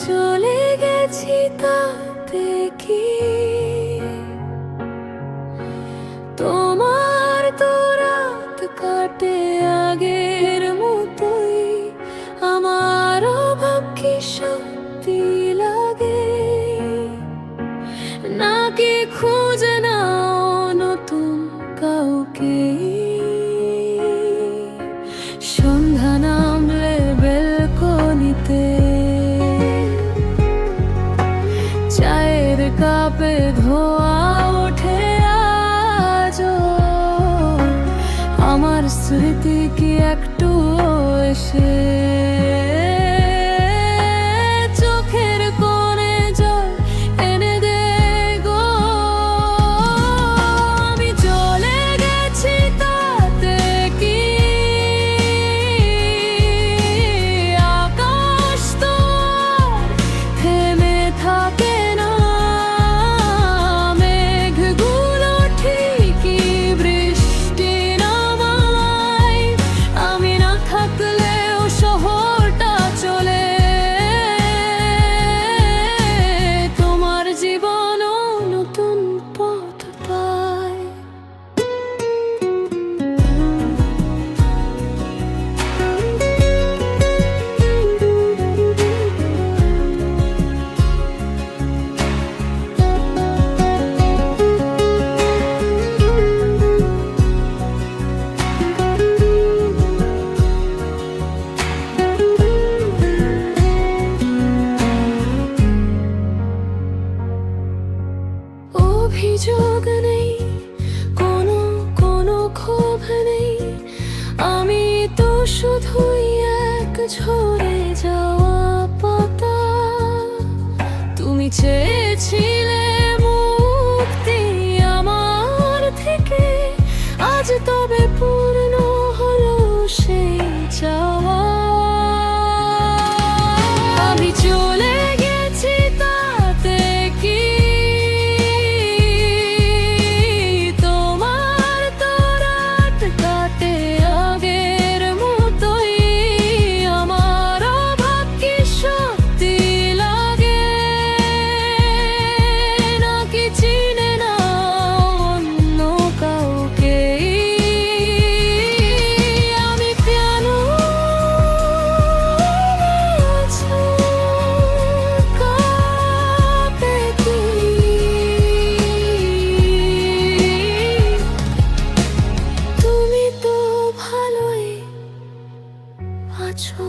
চলে গেছি তাতে কি তোমার তো রাত কাটে আগের মতোই, আমার অভাব কি সত্যি লাগে নাকি খুঁজে নাও নতুন কাউকে? সন্ধ্যা নামলে বেলকনিতে চায়ের কাপে ধোয়া ওঠে আজও, আমার স্মৃতি কি একটু এসে চোখের কোণে জল এনে দে গো? আমি চলে গেছি তাতে কি আকাশ তো আর থেমে থাকে না, মেঘগুলো ঠিকই বৃষ্টি নামায়, আমি না থাকলেও শহরটা চলে। তোমার জীবনও নতুন পথ পায়। অভিযোগ নেই, কোনো কোনো ক্ষোভ নেই, আমি তো শুধুই এক ঝরে যাওয়া পাতা। তুমি চেয়েছিলে মুক্তি আমার থেকে, আজ তবে পূর্ণ হলো সেই চাওয়া। আমি চলে গেছি তাতে কি তোমার তো রাত কাটে আগের মতোই, আমার অভাব কি সত্যি লাগে নাকি চিনে নাও অন্য কাউকে? আমি পিয়ানো কাপে কি তুমি তো ভালোই আছো।